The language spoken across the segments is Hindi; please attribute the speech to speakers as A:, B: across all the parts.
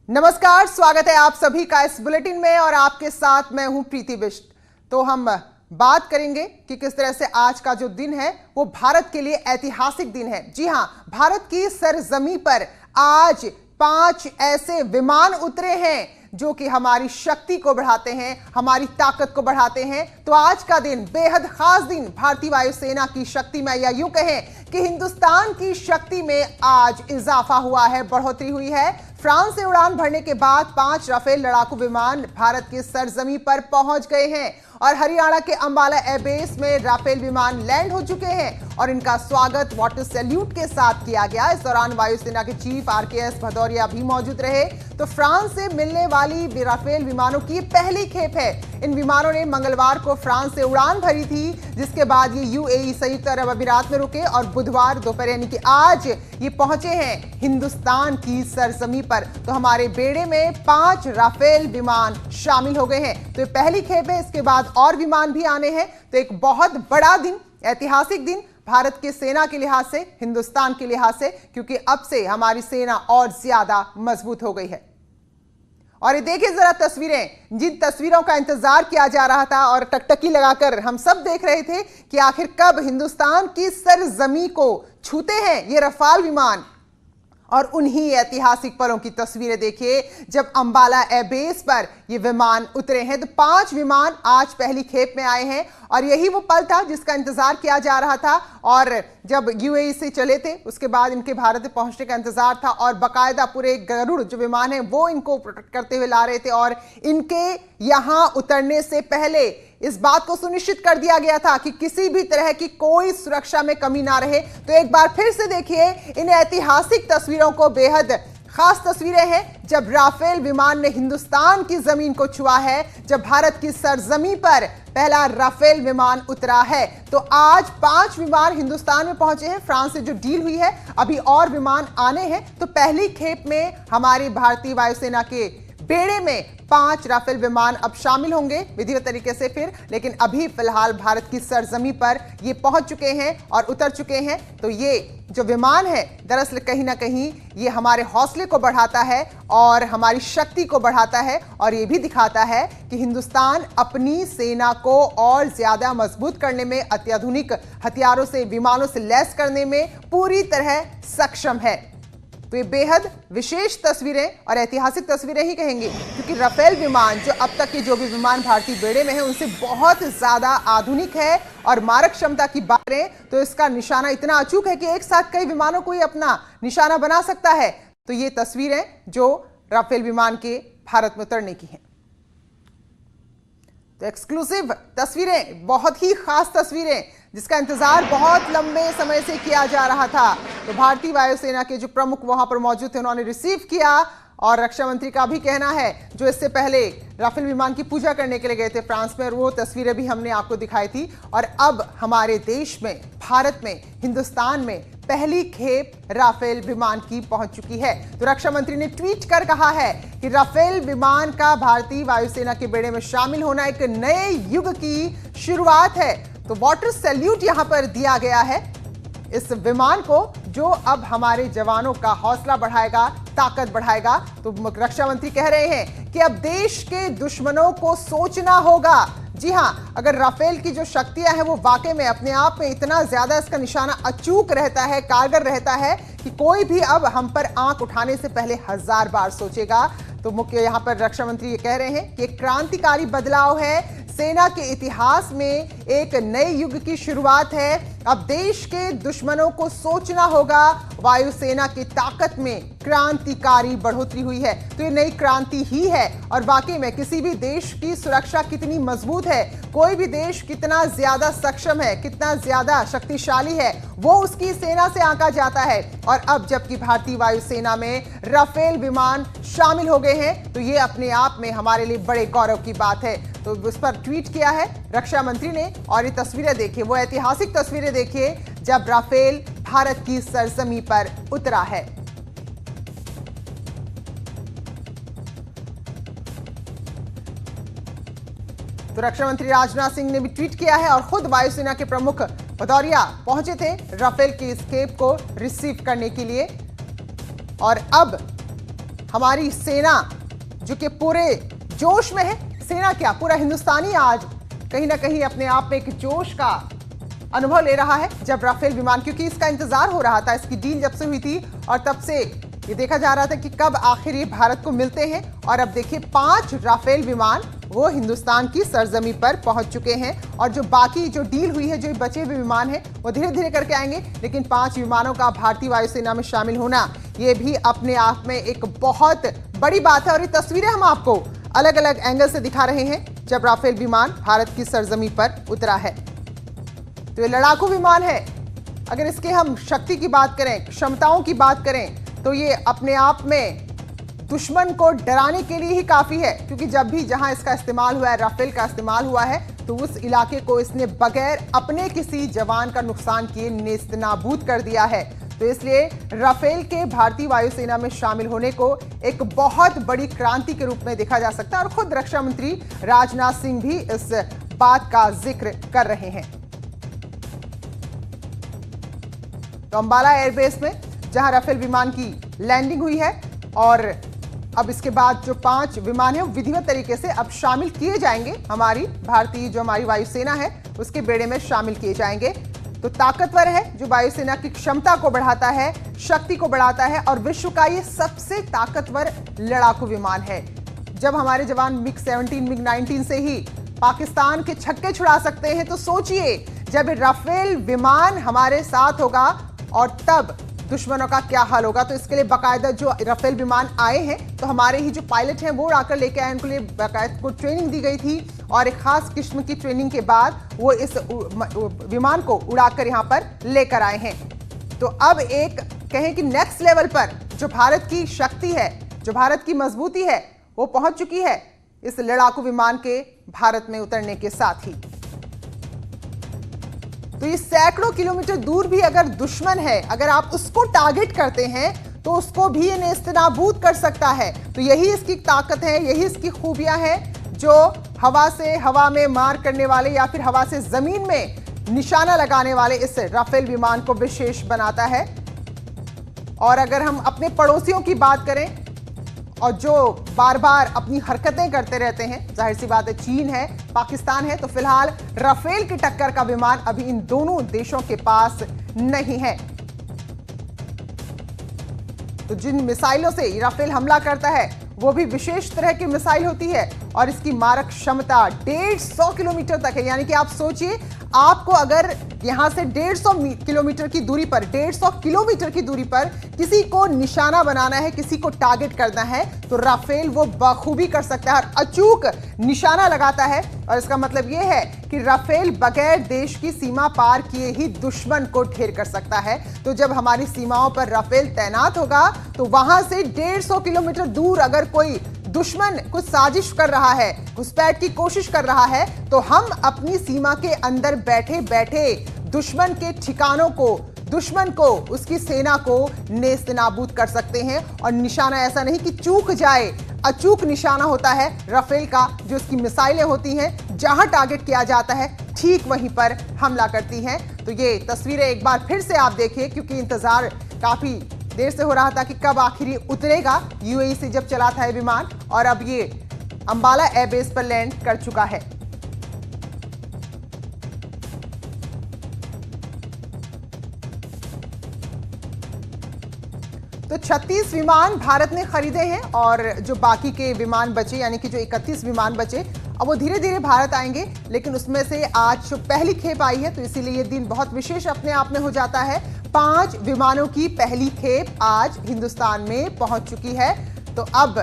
A: नमस्कार, स्वागत है आप सभी का इस बुलेटिन में और आपके साथ मैं हूं प्रीति बिष्ट। तो हम बात करेंगे कि किस तरह से आज का जो दिन है वो भारत के लिए ऐतिहासिक दिन है। जी हां, भारत की सरजमी पर आज 5 ऐसे विमान उतरे हैं जो कि हमारी शक्ति को बढ़ाते हैं, हमारी ताकत को बढ़ाते हैं। तो आज का दिन बेहद खास दिन भारतीय वायुसेना की शक्ति में, या यूं कहें कि हिंदुस्तान की शक्ति में आज इजाफा हुआ है, बढ़ोतरी हुई है। फ्रांस से उड़ान भरने के बाद 5 राफेल लड़ाकू विमान भारत की सरजमी पर पहुंच गए हैं और हरियाणा के अंबाला एयरबेस में राफेल विमान लैंड हो चुके हैं और इनका स्वागत वाटर सैल्यूट के साथ किया गया। इस दौरान वायुसेना के चीफ RKS भदौरिया भी मौजूद रहे। तो फ्रांस से मिलने वाली राफेल विमानों की पहली खेप है। इन विमानों ने मंगलवार को फ्रांस से उड़ान भरी थी, जिसके बाद ये UAE संयुक्त अरब अमीरात में रुके और बुधवार दोपहर यानी कि आज ये पहुंचे हैं हिंदुस्तान की सरजमी पर। तो हमारे बेड़े में 5 राफेल विमान शामिल हो गए हैं। तो ये पहली खेप है, इसके बाद और विमान भी आने हैं। तो एक बहुत बड़ा दिन, ऐतिहासिक दिन भारत के सेना के लिहाज से, हिंदुस्तान के लिहाज से, क्योंकि अब से हमारी सेना और ज्यादा मजबूत हो गई है। और ये देखिए जरा तस्वीरें, जिन तस्वीरों का इंतजार किया जा रहा था और टकटकी लगाकर हम सब देख रहे थे कि आखिर कब हिंदुस्तान की सरजमी को छूते हैं ये रफाल विमान। और उन्हीं ऐतिहासिक पलों की तस्वीरें देखिए जब अंबाला एयरबेस पर ये विमान उतरे हैं। तो 5 विमान आज पहली खेप में आए हैं और यही वो पल था जिसका इंतजार किया जा रहा था। और जब UAE से चले थे उसके बाद इनके भारत पहुंचने का इंतजार था और बाकायदा पूरे गरुड़ जो विमान है वो इनको प्रोटेक्ट करते हुए ला रहे थे। और इनके यहां उतरने से पहले इस बात को सुनिश्चित कर दिया गया था कि किसी भी तरह की कोई सुरक्षा में कमी ना रहे। तो एक बार फिर से देखिए इन ऐतिहासिक तस्वीरों को, बेहद खास तस्वीरें हैं जब राफेल विमान ने हिंदुस्तान की जमीन को छुआ है, जब भारत की सरजमी पर पहला राफेल विमान उतरा है। तो आज 5 विमान हिंदुस्तान में पहुंचे हैं। फ्रांस से जो डील हुई है, अभी और विमान आने हैं। तो पहली खेप में हमारी भारतीय वायुसेना के बेड़े में 5 राफेल विमान अब शामिल होंगे विधिवत तरीके से फिर, लेकिन अभी फिलहाल भारत की सरजमी पर ये पहुंच चुके हैं और उतर चुके हैं। तो ये जो विमान है दरअसल कहीं ना कहीं ये हमारे हौसले को बढ़ाता है और हमारी शक्ति को बढ़ाता है और ये भी दिखाता है कि हिंदुस्तान अपनी सेना को और ज्यादा मजबूत करने में, अत्याधुनिक हथियारों से, विमानों से लैस करने में पूरी तरह सक्षम है। तो ये बेहद विशेष तस्वीरें और ऐतिहासिक तस्वीरें ही कहेंगे, क्योंकि राफेल विमान जो अब तक के जो भी विमान भारतीय बेड़े में है उनसे बहुत ज्यादा आधुनिक है और मारक क्षमता की बात करें तो इसका निशाना इतना अचूक है कि एक साथ कई विमानों को ही अपना निशाना बना सकता है। तो ये तस्वीरें जो राफेल विमान के भारत में उतरने की हैं, तो एक्सक्लूसिव तस्वीरें, बहुत ही खास तस्वीरें जिसका इंतजार बहुत लंबे समय से किया जा रहा था। तो भारतीय वायुसेना के जो प्रमुख वहां पर मौजूद थे उन्होंने रिसीव किया और रक्षा मंत्री का भी कहना है जो इससे पहले राफेल विमान की पूजा करने के लिए गए थे फ्रांस में, और वो तस्वीरें भी हमने आपको दिखाई थी। और अब हमारे देश में, भारत में, हिंदुस्तान में पहली खेप राफेल विमान की पहुंच चुकी है। तो रक्षा मंत्री ने ट्वीट कर कहा है कि राफेल विमान का भारतीय वायुसेना के बेड़े में शामिल होना एक नए युग की शुरुआत है। तो वाटर सैल्यूट यहां पर दिया गया है इस विमान को, जो अब हमारे जवानों का हौसला बढ़ाएगा, ताकत बढ़ाएगा। तो रक्षा मंत्री कह रहे हैं कि अब देश के दुश्मनों को सोचना होगा। जी हां, अगर राफेल की जो शक्तियां हैं वो वाकई में अपने आप में इतना ज्यादा इसका निशाना अचूक रहता है, कारगर रहता है कि कोई भी अब हम पर आंख उठाने से पहले 1000 बार सोचेगा। तो मुख्य यहां पर रक्षा मंत्री ये कह रहे हैं कि एक क्रांतिकारी बदलाव है, सेना के इतिहास में एक नए युग की शुरुआत है। अब देश के दुश्मनों को सोचना होगा। वायुसेना की ताकत में क्रांतिकारी बढ़ोतरी हुई है। तो ये नई क्रांति ही है और वाकई में किसी भी देश की सुरक्षा कितनी मजबूत है, कोई भी देश कितना ज्यादा सक्षम है, कितना ज्यादा शक्तिशाली है, वो उसकी सेना से आंका जाता है। और अब जबकि भारतीय वायुसेना में राफेल विमान शामिल हो गए हैं तो ये अपने आप में हमारे लिए बड़े गौरव की बात है। तो उस पर ट्वीट किया है रक्षा मंत्री ने और ये तस्वीरें देखिए, वो ऐतिहासिक तस्वीरें देखिए जब राफेल भारत की सरजमी पर उतरा है। तो रक्षा मंत्री राजनाथ सिंह ने भी ट्वीट किया है और खुद वायुसेना के प्रमुख भदौरिया पहुंचे थे राफेल की इस खेप को रिसीव करने के लिए। और अब हमारी सेना जो कि पूरे जोश में है, सेना क्या पूरा हिंदुस्तानी आज कहीं ना कहीं अपने आप में एक जोश का अनुभव ले रहा है जब राफेल विमान, क्योंकि इसका इंतजार हो रहा था, इसकी डील जब से हुई थी और तब से ये देखा जा रहा था कि कब आखिर ये भारत को मिलते हैं। और अब देखिए 5 राफेल विमान वो हिंदुस्तान की सरजमी पर पहुंच चुके हैं और जो बाकी जो डील हुई है, जो बचे हुए विमान हैं वो धीरे धीरे करके आएंगे, लेकिन 5 विमानों का भारतीय वायुसेना में शामिल होना ये भी अपने आप में एक बहुत बड़ी बात है। और ये तस्वीरें हम आपको अलग अलग एंगल से दिखा रहे हैं जब राफेल विमान भारत की सरजमी पर उतरा है। तो ये लड़ाकू विमान है। अगर इसके हम शक्ति की बात करें, क्षमताओं की बात करें, तो ये अपने आप में दुश्मन को डराने के लिए ही काफी है, क्योंकि जब भी जहां इसका इस्तेमाल हुआ है, राफेल का इस्तेमाल हुआ है, तो उस इलाके को इसने बगैर अपने किसी जवान का नुकसान किए नेस्तनाबूद कर दिया है। तो इसलिए राफेल के भारतीय वायुसेना में शामिल होने को एक बहुत बड़ी क्रांति के रूप में देखा जा सकता है और खुद रक्षा मंत्री राजनाथ सिंह भी इस बात का जिक्र कर रहे हैं। तो अंबाला एयरबेस में जहां राफेल विमान की लैंडिंग हुई है और अब इसके बाद जो 5 विमान है वो विधिवत तरीके से अब शामिल किए जाएंगे, हमारी भारतीय जो हमारी वायुसेना है उसके बेड़े में शामिल किए जाएंगे। तो ताकतवर है, जो वायुसेना की क्षमता को बढ़ाता है, शक्ति को बढ़ाता है और विश्व का ये सबसे ताकतवर लड़ाकू विमान है। जब हमारे जवान मिग 17 मिग 19 से ही पाकिस्तान के छक्के छुड़ा सकते हैं, तो सोचिए जब राफेल विमान हमारे साथ होगा और तब दुश्मनों का क्या हाल होगा। तो इसके लिए बाकायदा जो राफेल विमान आए हैं, तो हमारे ही जो पायलट हैं वो उड़ाकर लेके आए, उनके लिए बाकायदा को ट्रेनिंग दी गई थी और एक खास किस्म की ट्रेनिंग के बाद वो इस विमान को उड़ाकर यहाँ पर लेकर आए हैं। तो अब एक कहें कि नेक्स्ट लेवल पर जो भारत की शक्ति है, जो भारत की मजबूती है, वो पहुंच चुकी है इस लड़ाकू विमान के भारत में उतरने के साथ ही। तो ये सैकड़ों किलोमीटर दूर भी अगर दुश्मन है, अगर आप उसको टारगेट करते हैं तो उसको भी ये नेस्तनाबूद कर सकता है। तो यही इसकी ताकत है, यही इसकी खूबियां हैं जो हवा से हवा में मार करने वाले या फिर हवा से जमीन में निशाना लगाने वाले इस राफेल विमान को विशेष बनाता है। और अगर हम अपने पड़ोसियों की बात करें और जो बार बार अपनी हरकतें करते रहते हैं, जाहिर सी बात है चीन है, पाकिस्तान है, तो फिलहाल राफेल की टक्कर का विमान अभी इन दोनों देशों के पास नहीं है। तो जिन मिसाइलों से राफेल हमला करता है वो भी विशेष तरह की मिसाइल होती है और इसकी मारक क्षमता 150 किलोमीटर तक है। यानी कि आप सोचिए, आपको अगर यहां से 150 किलोमीटर की दूरी पर, 150 किलोमीटर की दूरी पर किसी को निशाना बनाना है, किसी को टारगेट करना है, तो राफेल वो बखूबी कर सकता है और अचूक निशाना लगाता है। और इसका मतलब यह है कि राफेल बगैर देश की सीमा पार किए ही दुश्मन को ढेर कर सकता है। तो जब हमारी सीमाओं पर राफेल तैनात होगा तो वहां से 150 किलोमीटर दूर अगर कोई दुश्मन कुछ साजिश कर रहा है, घुसपैठ की कोशिश कर रहा है, तो हम अपनी सीमा के अंदर बैठे बैठे दुश्मन के ठिकानों को, दुश्मन को, उसकी सेना को नेस्तनाबूद कर सकते हैं। और निशाना ऐसा नहीं कि चूक जाए, अचूक निशाना होता है राफेल का। जो उसकी मिसाइलें होती हैं, जहां टारगेट किया जाता है ठीक वहीं पर हमला करती हैं। तो ये तस्वीरें एक बार फिर से आप देखिए, क्योंकि इंतजार काफी देर से हो रहा था कि कब आखिर ये उतरेगा। यूएई से जब चला था ये विमान और अब ये अंबाला एयरबेस पर लैंड कर चुका है। तो 36 विमान भारत ने खरीदे हैं और जो बाकी के विमान बचे, यानी कि जो 31 विमान बचे, अब वो धीरे धीरे भारत आएंगे। लेकिन उसमें से आज जो पहली खेप आई है, तो इसीलिए ये दिन बहुत विशेष अपने आप में हो जाता है। 5 विमानों की पहली खेप आज हिंदुस्तान में पहुंच चुकी है। तो अब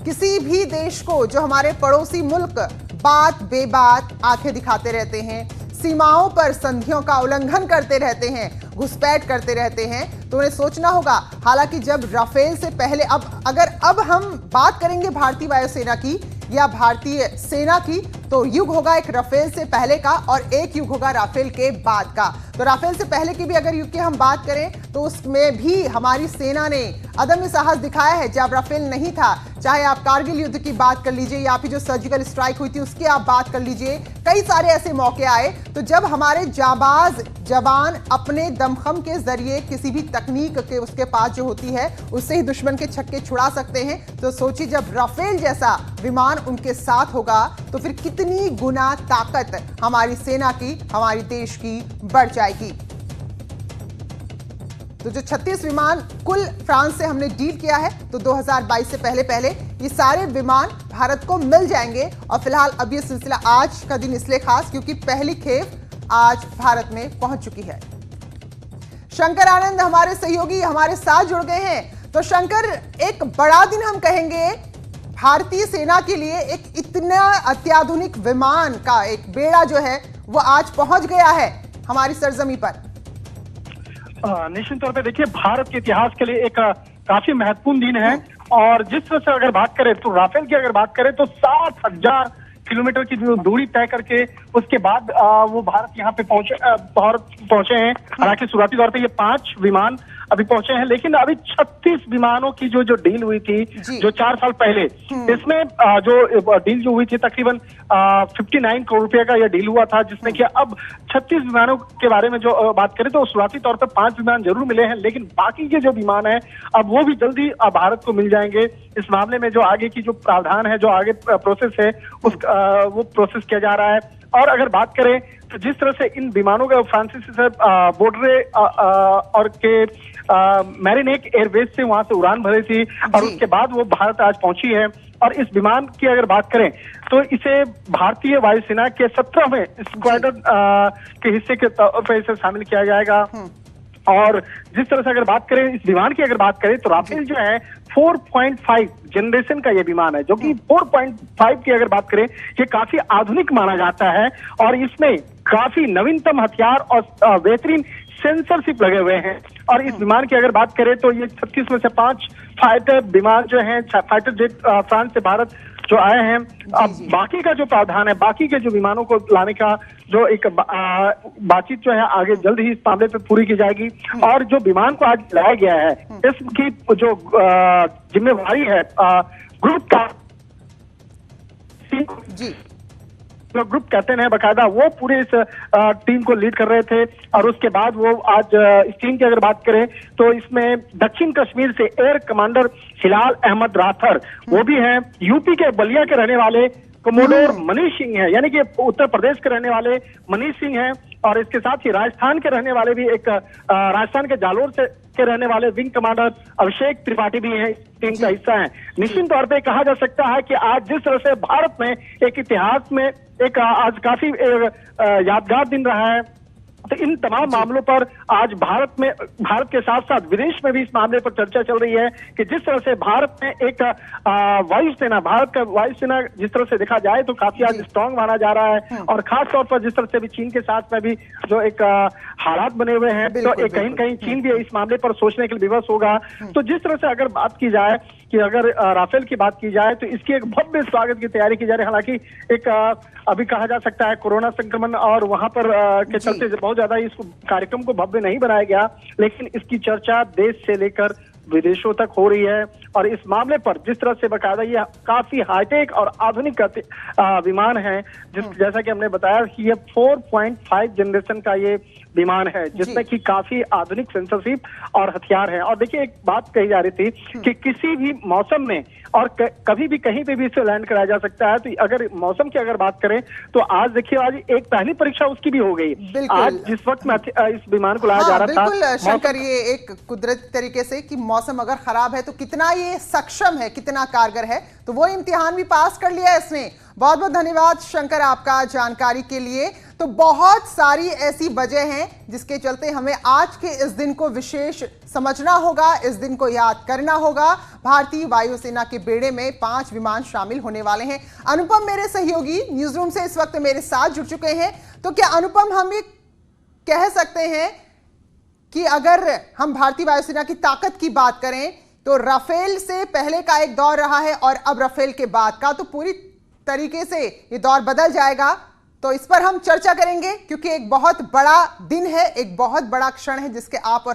A: किसी भी देश को, जो हमारे पड़ोसी मुल्क बात बेबात आंखें दिखाते रहते हैं, सीमाओं पर संधियों का उल्लंघन करते रहते हैं, घुसपैठ करते रहते हैं, तो उन्हें सोचना होगा। हालांकि जब राफेल से पहले अब हम बात करेंगे भारतीय वायुसेना की या भारतीय सेना की, तो युग होगा एक राफेल से पहले का और एक युग होगा राफेल के बाद का। तो राफेल से पहले की भी अगर युग की हम बात करें तो उसमें भी हमारी सेना ने अदम्य साहस दिखाया है जब राफेल नहीं था। चाहे आप कारगिल युद्ध की बात कर लीजिए या फिर जो सर्जिकल स्ट्राइक हुई थी उसकी आप बात कर लीजिए, कई सारे ऐसे मौके आए तो जब हमारे जाबाज जवान अपने दमखम के जरिए किसी भी तकनीक के उसके पास जो होती है उससे ही दुश्मन के छक्के छुड़ा सकते हैं। तो सोचिए जब राफेल जैसा विमान उनके साथ होगा तो फिर कितनी गुना ताकत हमारी सेना की, हमारे देश की बढ़ जाएगी। तो जो 36 विमान कुल फ्रांस से हमने डील किया है तो 2022 से पहले ये सारे विमान भारत को मिल जाएंगे। और फिलहाल अब ये सिलसिला आज का दिन इसलिए खास क्योंकि पहली खेप आज भारत में पहुंच चुकी है। शंकर आनंद हमारे सहयोगी हमारे साथ जुड़ गए हैं। तो शंकर, एक बड़ा दिन हम कहेंगे भारतीय सेना के लिए, एक इतना अत्याधुनिक विमान का एक बेड़ा जो है वो आज पहुंच गया है हमारी सरजमी पर।
B: निश्चित तौर पे देखिए, भारत के इतिहास के लिए एक काफी महत्वपूर्ण दिन है। और जिस तरह से अगर बात करें तो राफेल की अगर बात करें तो 60,000 किलोमीटर की जो दूरी तय करके उसके बाद वो भारत यहाँ पे पहुंचे हैं। हालांकि शुरुआती तौर पे ये 5 विमान अभी पहुंचे हैं, लेकिन अभी 36 विमानों की जो डील हुई थी जो 4 साल पहले, इसमें जो डील जो हुई थी तकरीबन 59 करोड़ रुपए का यह डील हुआ था, जिसमें कि अब 36 विमानों के बारे में जो बात करें तो शुरुआती तौर पर 5 विमान जरूर मिले हैं, लेकिन बाकी के जो विमान है अब वो भी जल्दी भारत को मिल जाएंगे। इस मामले में जो आगे की जो प्रावधान है, जो आगे प्रोसेस है वो प्रोसेस किया जा रहा है। और अगर बात करें तो जिस तरह से इन विमानों का फ्रांसीसी से बोर्डरे और के मैरिनेक एयरबेस से वहां से उड़ान भरी थी और उसके बाद वो भारत आज पहुंची है। और इस विमान की अगर बात करें तो इसे भारतीय वायुसेना के 17वें स्क्वाड्रन के हिस्से के तौर पर इसे शामिल किया जाएगा। और जिस तरह से अगर बात करें इस विमान की अगर बात करें तो राफेल जो है 4.5 जनरेशन का ये विमान है, जो कि 4.5 की अगर बात करें ये काफी आधुनिक माना जाता है और इसमें काफी नवीनतम हथियार और बेहतरीन सेंसरशिप लगे हुए हैं। और इस विमान की अगर बात करें तो ये 36 में से 5 फाइटर विमान जो हैं, फाइटर जेट फ्रांस से भारत जो आए हैं। अब बाकी का जो प्रावधान है, बाकी के जो विमानों को लाने का जो एक बातचीत जो है आगे जल्द ही इस मामले पे पूरी की जाएगी। और जो विमान को आज लाया गया है इसकी जो जिम्मेवारी है ग्रुप का जो ग्रुप कैप्टन है बकायदा वो पूरे इस टीम को लीड कर रहे थे। और उसके बाद वो आज इस टीम की अगर बात करें तो इसमें दक्षिण कश्मीर से एयर कमांडर हिलाल अहमद राथर वो भी हैं, यूपी के बलिया के रहने वाले कमोडोर मनीष सिंह है, यानी कि उत्तर प्रदेश के रहने वाले मनीष सिंह हैं। और इसके साथ ही राजस्थान के रहने वाले भी एक राजस्थान के जालोर से के रहने वाले विंग कमांडर अभिषेक त्रिपाठी भी हैं, टीम का हिस्सा हैं। निश्चित तौर पे कहा जा सकता है कि आज जिस तरह से भारत में एक इतिहास में एक आज काफी यादगार दिन रहा है, तो इन तमाम मामलों पर आज भारत के साथ साथ विदेश में भी इस मामले पर चर्चा चल रही है कि जिस तरह से भारत में एक वायुसेना, भारत का वायुसेना जिस तरह से देखा जाए तो काफी आज स्ट्रांग माना जा रहा है। और खास तौर पर जिस तरह से भी चीन के साथ में भी जो एक हालात बने हुए हैं तो कहीं न कहीं चीन भी इस मामले पर सोचने के लिए विवश होगा। तो जिस तरह से अगर बात की जाए कि अगर राफेल की बात की जाए तो इसकी एक भव्य स्वागत की तैयारी की जा रही है। हालांकि एक अभी कहा जा सकता है कोरोना संक्रमण और वहां पर के चलते बहुत ज्यादा इस कार्यक्रम को भव्य नहीं बनाया गया, लेकिन इसकी चर्चा देश से लेकर विदेशों तक हो रही है। और इस मामले पर जिस तरह से बकायदा ये काफी हाईटेक और आधुनिक विमान है, जैसा कि हमने बताया कि ये 4.5 जनरेशन का ये विमान है जिसमें कि काफी आधुनिक सेंसरशिप और हथियार है। और देखिए एक बात कही जा रही थी कि किसी भी मौसम में और कभी भी कहीं पे भी इसे लैंड कराया जा सकता है। तो अगर मौसम की अगर बात करें तो आज देखिए आज एक पहली परीक्षा उसकी भी हो गई। आज जिस वक्त में इस विमान को लाया जा रहा था,
A: बिल्कुल शंकर, ये एक कुदरती तरीके से कि मौसम अगर खराब है तो कितना ये सक्षम है, कितना कारगर है, तो वो इम्तिहान भी पास कर लिया है इसने। बहुत बहुत धन्यवाद शंकर आपका जानकारी के लिए। तो बहुत सारी ऐसी वजह हैं जिसके चलते हमें आज के इस दिन को विशेष समझना होगा, इस दिन को याद करना होगा। भारतीय वायुसेना के बेड़े में 5 विमान शामिल होने वाले हैं। अनुपम मेरे सहयोगी न्यूज रूम से इस वक्त मेरे साथ जुड़ चुके हैं। तो क्या अनुपम हम ये कह सकते हैं कि अगर हम भारतीय वायुसेना की ताकत की बात करें तो राफेल से पहले का एक दौर रहा है और अब राफेल के बाद का, तो पूरी तरीके से ये दौर बदल जाएगा, तो इस पर हम चर्चा करेंगे, क्योंकि एक बहुत बड़ा दिन है, एक बहुत बड़ा क्षण है जिसके आप और हम